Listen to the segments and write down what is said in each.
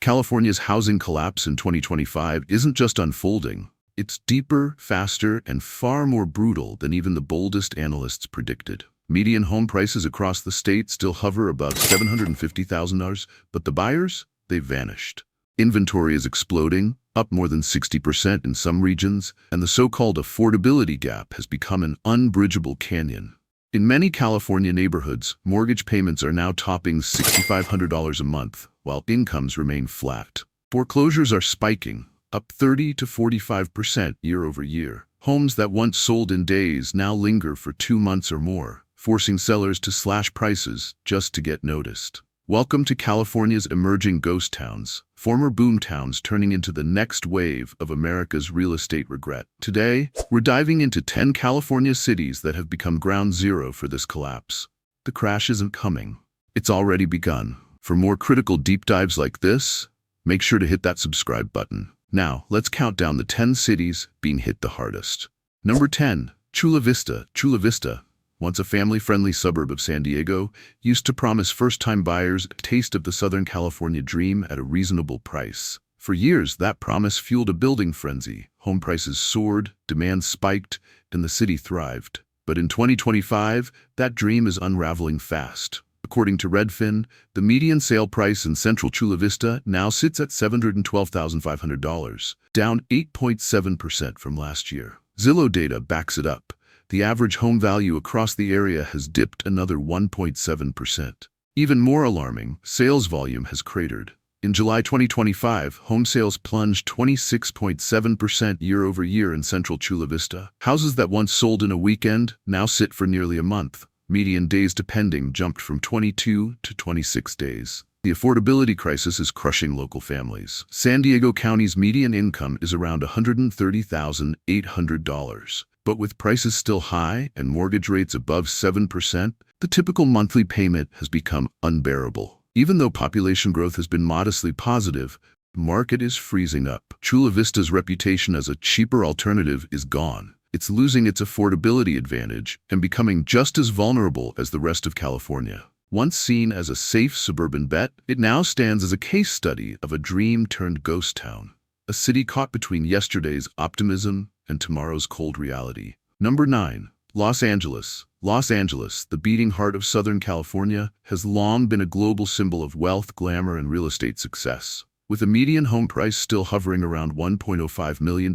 California's housing collapse in 2025 isn't just unfolding. It's deeper, faster, and far more brutal than even the boldest analysts predicted. Median home prices across the state still hover above $750,000, but the buyers, they've vanished. Inventory is exploding, up more than 60% in some regions, and the so-called affordability gap has become an unbridgeable canyon. In many California neighborhoods, mortgage payments are now topping $6,500 a month, while incomes remain flat. Foreclosures are spiking, up 30 to 45% year over year. Homes that once sold in days now linger for 2 months or more, forcing sellers to slash prices just to get noticed. Welcome to California's emerging ghost towns, former boom towns turning into the next wave of America's real estate regret. Today, we're diving into 10 California cities that have become ground zero for this collapse. The crash isn't coming. It's already begun. For more critical deep dives like this, make sure to hit that subscribe button. Now, let's count down the 10 cities being hit the hardest. Number 10, Chula Vista. Chula Vista, once a family-friendly suburb of San Diego, used to promise first-time buyers a taste of the Southern California dream at a reasonable price. For years, that promise fueled a building frenzy. Home prices soared, demand spiked, and the city thrived. But in 2025, that dream is unraveling fast. According to Redfin, the median sale price in central Chula Vista now sits at $712,500, down 8.7% from last year. Zillow data backs it up. The average home value across the area has dipped another 1.7%. Even more alarming, sales volume has cratered. In July 2025, home sales plunged 26.7% year over year in central Chula Vista. Houses that once sold in a weekend now sit for nearly a month. Median days to pending jumped from 22 to 26 days. The affordability crisis is crushing local families. San Diego County's median income is around $130,800. But with prices still high and mortgage rates above 7%, the typical monthly payment has become unbearable. Even though population growth has been modestly positive, the market is freezing up. Chula Vista's reputation as a cheaper alternative is gone. It's losing its affordability advantage and becoming just as vulnerable as the rest of California. Once seen as a safe suburban bet, it now stands as a case study of a dream-turned-ghost town. A city caught between yesterday's optimism and tomorrow's cold reality. Number 9. Los Angeles. Los Angeles, the beating heart of Southern California, has long been a global symbol of wealth, glamour, and real estate success. With a median home price still hovering around $1.05 million,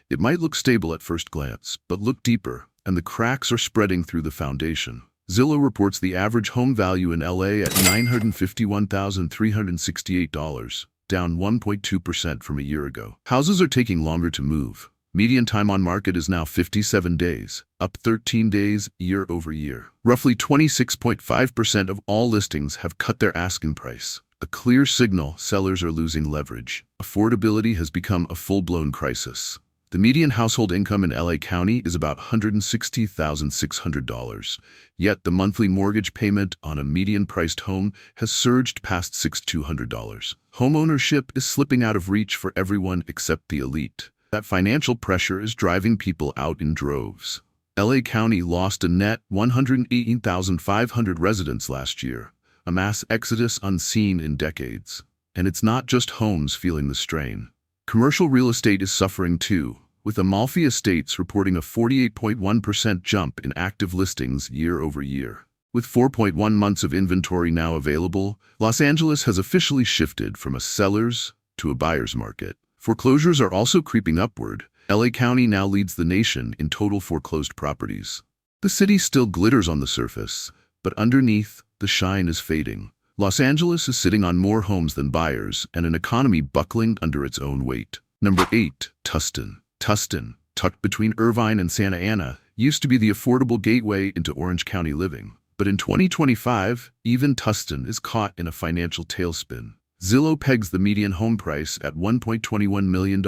it might look stable at first glance, but look deeper, and the cracks are spreading through the foundation. Zillow reports the average home value in LA at $951,368, down 1.2% from a year ago. Houses are taking longer to move. Median time on market is now 57 days, up 13 days year over year. Roughly 26.5% of all listings have cut their asking price. A clear signal sellers are losing leverage. Affordability has become a full-blown crisis. The median household income in LA County is about $160,600, yet the monthly mortgage payment on a median-priced home has surged past $6,200. Homeownership is slipping out of reach for everyone except the elite. That financial pressure is driving people out in droves. LA County lost a net 118,500 residents last year, a mass exodus unseen in decades. And it's not just homes feeling the strain. Commercial real estate is suffering too, with Amalfi Estates reporting a 48.1% jump in active listings year over year. With 4.1 months of inventory now available, Los Angeles has officially shifted from a seller's to a buyer's market. Foreclosures are also creeping upward. LA County now leads the nation in total foreclosed properties. The city still glitters on the surface, but underneath, the shine is fading. Los Angeles is sitting on more homes than buyers and an economy buckling under its own weight. Number 8. Tustin. Tustin, tucked between Irvine and Santa Ana, used to be the affordable gateway into Orange County living. But in 2025, even Tustin is caught in a financial tailspin. Zillow pegs the median home price at $1.21 million,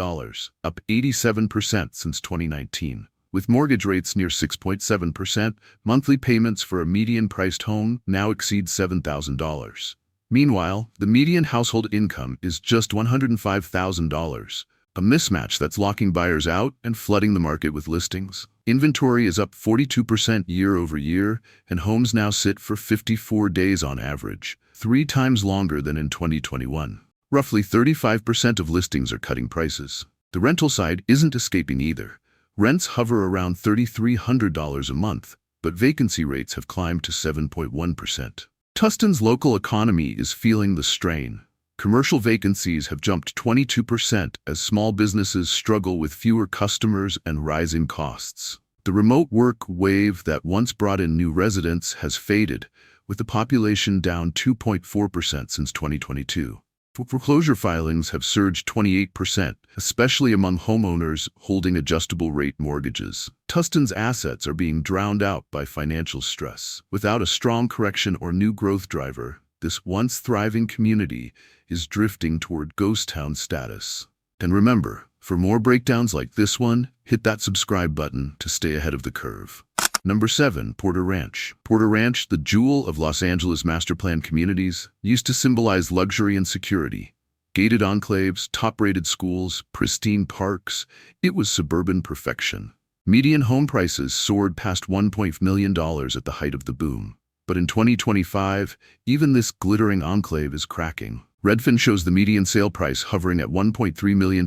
up 87% since 2019. With mortgage rates near 6.7%, monthly payments for a median-priced home now exceed $7,000. Meanwhile, the median household income is just $105,000, a mismatch that's locking buyers out and flooding the market with listings. Inventory is up 42% year over year, and homes now sit for 54 days on average, 3 times longer than in 2021. Roughly 35% of listings are cutting prices. The rental side isn't escaping either. Rents hover around $3,300 a month, but vacancy rates have climbed to 7.1%. Tustin's local economy is feeling the strain. Commercial vacancies have jumped 22% as small businesses struggle with fewer customers and rising costs. The remote work wave that once brought in new residents has faded, with the population down 2.4% since 2022. Foreclosure filings have surged 28%, especially among homeowners holding adjustable-rate mortgages. Tustin's assets are being drowned out by financial stress. Without a strong correction or new growth driver, this once thriving community is drifting toward ghost town status. And remember, for more breakdowns like this one, hit that subscribe button to stay ahead of the curve. Number 7. Porter Ranch. Porter Ranch, the jewel of Los Angeles master plan communities, used to symbolize luxury and security. Gated enclaves, top-rated schools, pristine parks. It was suburban perfection. Median home prices soared past $1 million at the height of the boom. But in 2025, even this glittering enclave is cracking. Redfin shows the median sale price hovering at $1.3 million,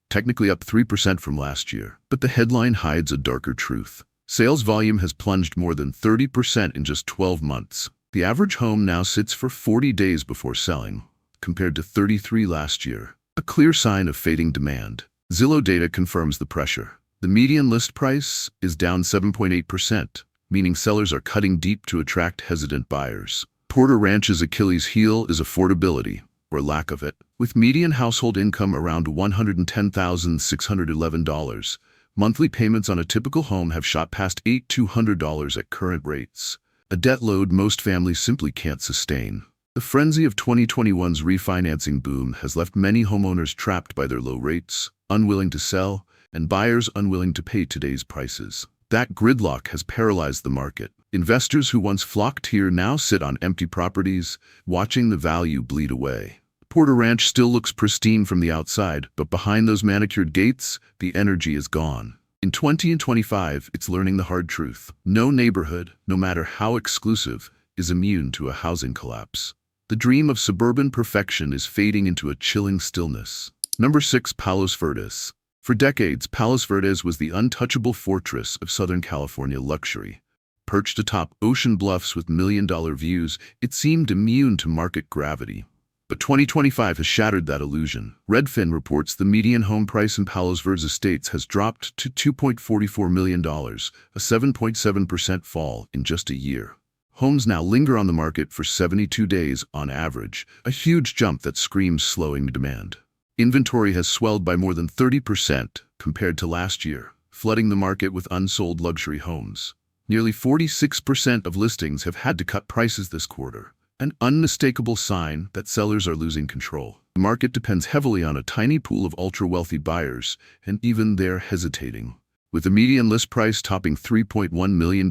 technically up 3% from last year. But the headline hides a darker truth. Sales volume has plunged more than 30% in just 12 months. The average home now sits for 40 days before selling, compared to 33 last year, a clear sign of fading demand. Zillow data confirms the pressure. The median list price is down 7.8%, meaning sellers are cutting deep to attract hesitant buyers. Porter Ranch's Achilles heel is affordability, or lack of it. With median household income around $110,611, monthly payments on a typical home have shot past $8,200 at current rates, a debt load most families simply can't sustain. The frenzy of 2021's refinancing boom has left many homeowners trapped by their low rates, unwilling to sell, and buyers unwilling to pay today's prices. That gridlock has paralyzed the market. Investors who once flocked here now sit on empty properties, watching the value bleed away. Porter Ranch still looks pristine from the outside, but behind those manicured gates, the energy is gone. In 2025, it's learning the hard truth. No neighborhood, no matter how exclusive, is immune to a housing collapse. The dream of suburban perfection is fading into a chilling stillness. Number 6. Palos Verdes. For decades, Palos Verdes was the untouchable fortress of Southern California luxury. Perched atop ocean bluffs with million-dollar views, it seemed immune to market gravity. But 2025 has shattered that illusion. Redfin reports the median home price in Palos Verdes estates has dropped to $2.44 million, a 7.7% fall in just a year. Homes now linger on the market for 72 days on average, a huge jump that screams slowing demand. Inventory has swelled by more than 30% compared to last year, flooding the market with unsold luxury homes. Nearly 46% of listings have had to cut prices this quarter, an unmistakable sign that sellers are losing control. The market depends heavily on a tiny pool of ultra-wealthy buyers, and even they're hesitating. With the median list price topping $3.1 million,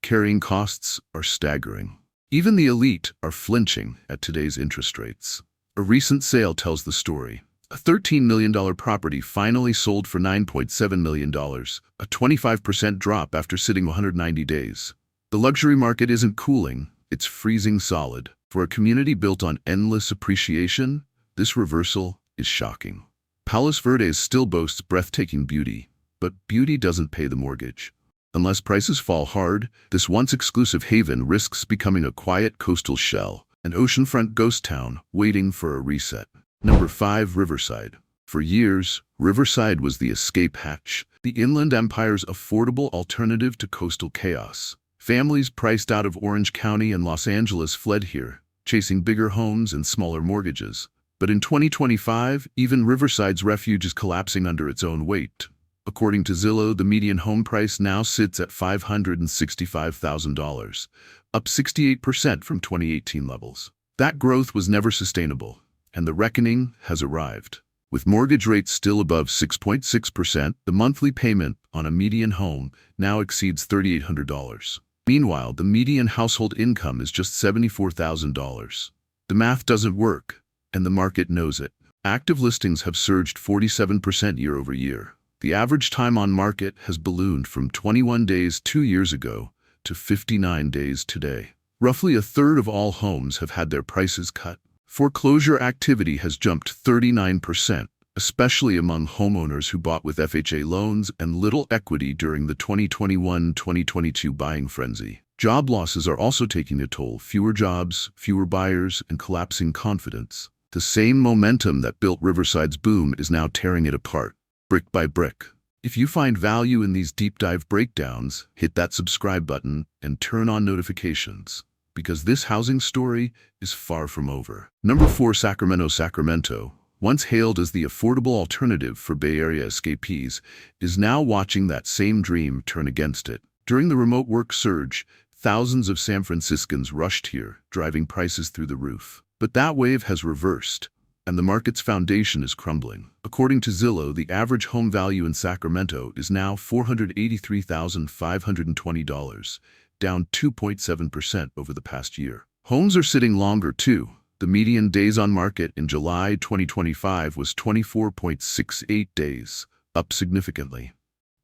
carrying costs are staggering. Even the elite are flinching at today's interest rates. A recent sale tells the story. A $13 million property finally sold for $9.7 million, a 25% drop after sitting 190 days. The luxury market isn't cooling, it's freezing solid. For a community built on endless appreciation, this reversal is shocking. Palos Verdes still boasts breathtaking beauty, but beauty doesn't pay the mortgage. Unless prices fall hard, this once exclusive haven risks becoming a quiet coastal shell, an oceanfront ghost town waiting for a reset. Number 5. Riverside. For years, Riverside was the escape hatch, the Inland Empire's affordable alternative to coastal chaos. Families priced out of Orange County and Los Angeles fled here, chasing bigger homes and smaller mortgages. But in 2025, even Riverside's refuge is collapsing under its own weight. According to Zillow, the median home price now sits at $565,000, up 68% from 2018 levels. That growth was never sustainable, and the reckoning has arrived. With mortgage rates still above 6.6%, the monthly payment on a median home now exceeds $3,800. Meanwhile, the median household income is just $74,000. The math doesn't work, and the market knows it. Active listings have surged 47% year over year. The average time on market has ballooned from 21 days 2 years ago to 59 days today. Roughly a third of all homes have had their prices cut. Foreclosure activity has jumped 39%, especially among homeowners who bought with FHA loans and little equity during the 2021-2022 buying frenzy. Job losses are also taking a toll. Fewer jobs, fewer buyers, and collapsing confidence. The same momentum that built Riverside's boom is now tearing it apart, brick by brick. If you find value in these deep dive breakdowns, hit that subscribe button and turn on notifications, because this housing story is far from over. Number 4, Sacramento. Sacramento, once hailed as the affordable alternative for Bay Area escapees, is now watching that same dream turn against it. During the remote work surge, thousands of San Franciscans rushed here, driving prices through the roof. But that wave has reversed, and the market's foundation is crumbling. According to Zillow, the average home value in Sacramento is now $483,520, down 2.7% over the past year. Homes are sitting longer, too. The median days on market in July 2025 was 24.68 days, up significantly.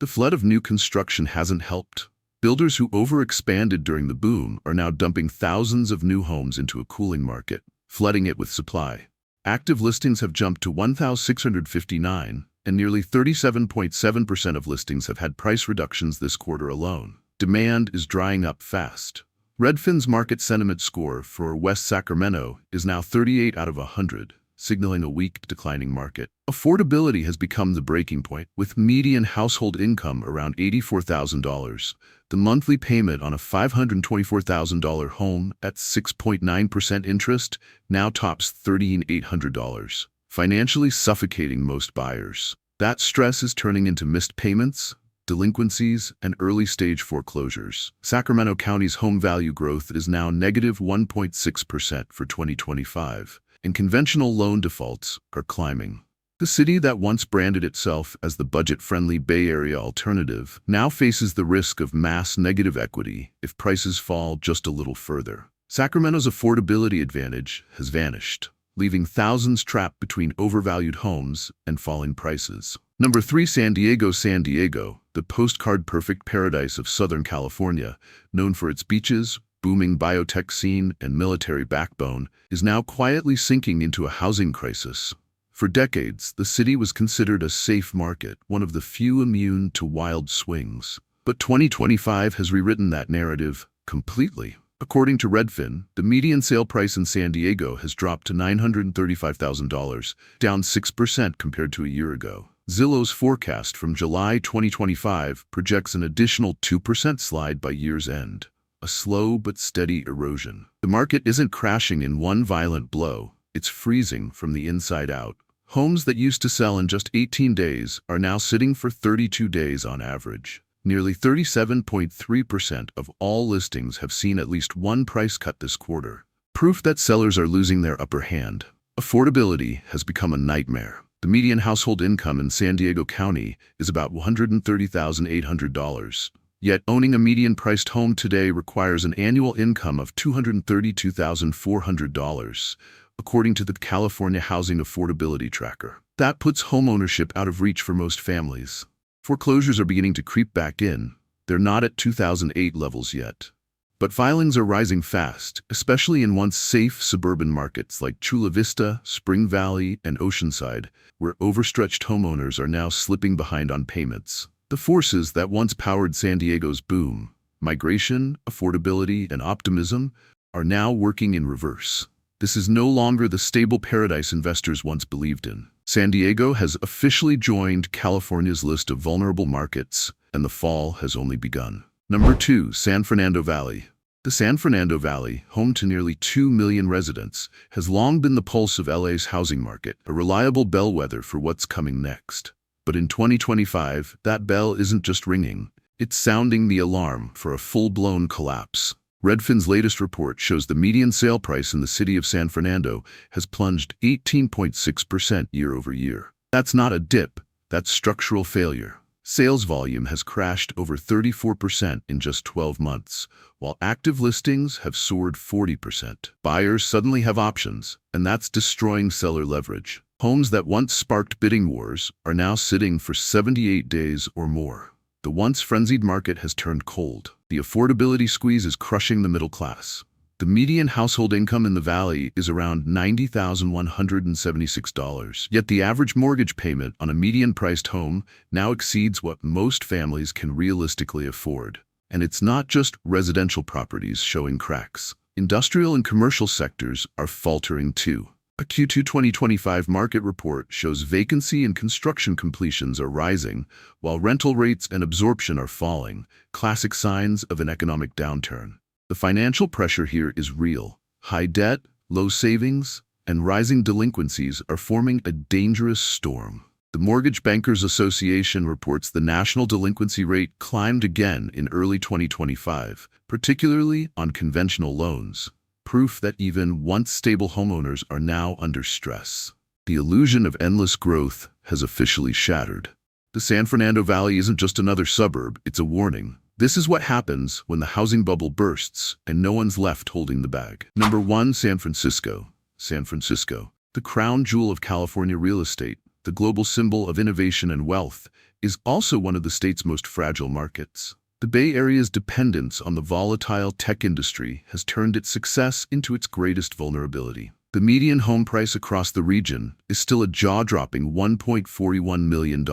The flood of new construction hasn't helped. Builders who overexpanded during the boom are now dumping thousands of new homes into a cooling market, flooding it with supply. Active listings have jumped to 1,659, and nearly 37.7% of listings have had price reductions this quarter alone. Demand is drying up fast. Redfin's market sentiment score for West Sacramento is now 38 out of 100, signaling a weak, declining market. Affordability has become the breaking point, with median household income around $84,000. The monthly payment on a $524,000 home at 6.9% interest now tops $3,800, financially suffocating most buyers. That stress is turning into missed payments, delinquencies, and early-stage foreclosures. Sacramento County's home value growth is now negative 1.6% for 2025, and conventional loan defaults are climbing. The city that once branded itself as the budget-friendly Bay Area alternative now faces the risk of mass negative equity if prices fall just a little further. Sacramento's affordability advantage has vanished, leaving thousands trapped between overvalued homes and falling prices. Number 3, San Diego. San Diego, the postcard-perfect paradise of Southern California, known for its beaches, booming biotech scene, and military backbone, is now quietly sinking into a housing crisis. For decades, the city was considered a safe market, one of the few immune to wild swings. But 2025 has rewritten that narrative completely. According to Redfin, the median sale price in San Diego has dropped to $935,000, down 6% compared to a year ago. Zillow's forecast from July 2025 projects an additional 2% slide by year's end, a slow but steady erosion. The market isn't crashing in one violent blow, it's freezing from the inside out. Homes that used to sell in just 18 days are now sitting for 32 days on average. Nearly 37.3% of all listings have seen at least one price cut this quarter, proof that sellers are losing their upper hand. Affordability has become a nightmare. The median household income in San Diego County is about $130,800. Yet owning a median-priced home today requires an annual income of $232,400, according to the California Housing Affordability Tracker. That puts homeownership out of reach for most families. Foreclosures are beginning to creep back in. They're not at 2008 levels yet. But filings are rising fast, especially in once safe suburban markets like Chula Vista, Spring Valley, and Oceanside, where overstretched homeowners are now slipping behind on payments. The forces that once powered San Diego's boom, migration, affordability, and optimism, are now working in reverse. This is no longer the stable paradise investors once believed in. San Diego has officially joined California's list of vulnerable markets, and the fall has only begun. Number 2, San Fernando Valley. The San Fernando Valley, home to nearly 2 million residents, has long been the pulse of LA's housing market, a reliable bellwether for what's coming next. But in 2025, that bell isn't just ringing, it's sounding the alarm for a full-blown collapse. Redfin's latest report shows the median sale price in the city of San Fernando has plunged 18.6% year over year. That's not a dip, that's structural failure. Sales volume has crashed over 34% in just 12 months, while active listings have soared 40%. Buyers suddenly have options, and that's destroying seller leverage. Homes that once sparked bidding wars are now sitting for 78 days or more. The once frenzied market has turned cold. The affordability squeeze is crushing the middle class. The median household income in the Valley is around $90,176, yet the average mortgage payment on a median-priced home now exceeds what most families can realistically afford. And it's not just residential properties showing cracks. Industrial and commercial sectors are faltering too. A Q2 2025 market report shows vacancy and construction completions are rising, while rental rates and absorption are falling, classic signs of an economic downturn. The financial pressure here is real. High debt, low savings, and rising delinquencies are forming a dangerous storm. The Mortgage Bankers Association reports the national delinquency rate climbed again in early 2025, particularly on conventional loans, proof that even once stable homeowners are now under stress. The illusion of endless growth has officially shattered. The San Fernando Valley isn't just another suburb, it's a warning. This is what happens when the housing bubble bursts and no one's left holding the bag. Number 1, San Francisco. San Francisco, the crown jewel of California real estate, the global symbol of innovation and wealth, is also one of the state's most fragile markets. The Bay Area's dependence on the volatile tech industry has turned its success into its greatest vulnerability. The median home price across the region is still a jaw-dropping $1.41 million,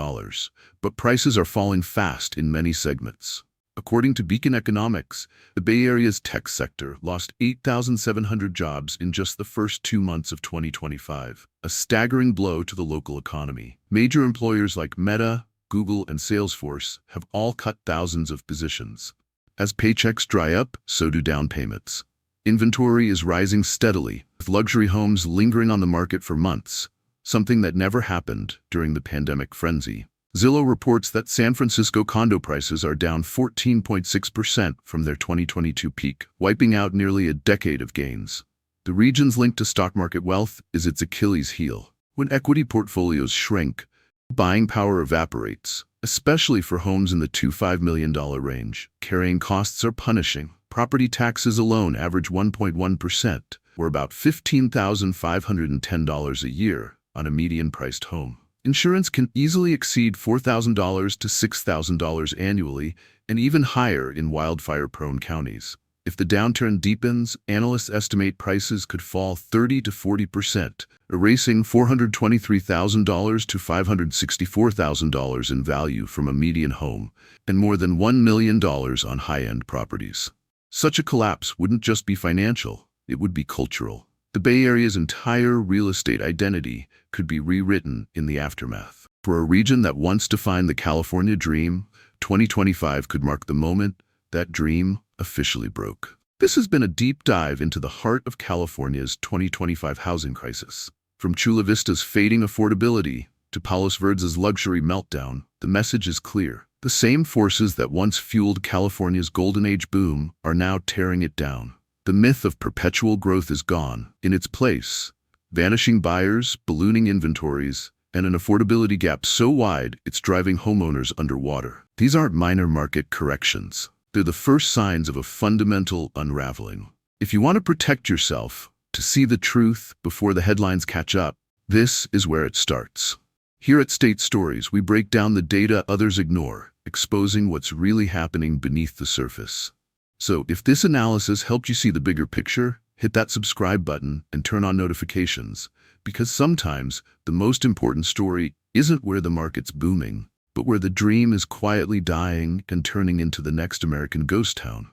but prices are falling fast in many segments. According to Beacon Economics, the Bay Area's tech sector lost 8,700 jobs in just the first 2 months of 2025, a staggering blow to the local economy. Major employers like Meta, Google, and Salesforce have all cut thousands of positions. As paychecks dry up, so do down payments. Inventory is rising steadily, with luxury homes lingering on the market for months, something that never happened during the pandemic frenzy. Zillow reports that San Francisco condo prices are down 14.6% from their 2022 peak, wiping out nearly a decade of gains. The region's link to stock market wealth is its Achilles heel. When equity portfolios shrink, buying power evaporates, especially for homes in the $2-5 million range. Carrying costs are punishing. Property taxes alone average 1.1%, or about $15,510 a year on a median-priced home. Insurance can easily exceed $4,000 to $6,000 annually, and even higher in wildfire-prone counties. If the downturn deepens, analysts estimate prices could fall 30 to 40%, erasing $423,000 to $564,000 in value from a median home, and more than $1 million on high-end properties. Such a collapse wouldn't just be financial, it would be cultural. The Bay Area's entire real estate identity could be rewritten in the aftermath. For a region that once defined the California dream, 2025 could mark the moment that dream officially broke. This has been a deep dive into the heart of California's 2025 housing crisis. From Chula Vista's fading affordability to Palos Verdes' luxury meltdown, the message is clear. The same forces that once fueled California's golden age boom are now tearing it down. The myth of perpetual growth is gone. In its place, vanishing buyers, ballooning inventories, and an affordability gap so wide it's driving homeowners underwater. These aren't minor market corrections. They're the first signs of a fundamental unraveling. If you want to protect yourself, to see the truth before the headlines catch up, this is where it starts. Here at State Stories, we break down the data others ignore, exposing what's really happening beneath the surface. So if this analysis helped you see the bigger picture, hit that subscribe button and turn on notifications, because sometimes the most important story isn't where the market's booming, but where the dream is quietly dying and turning into the next American ghost town.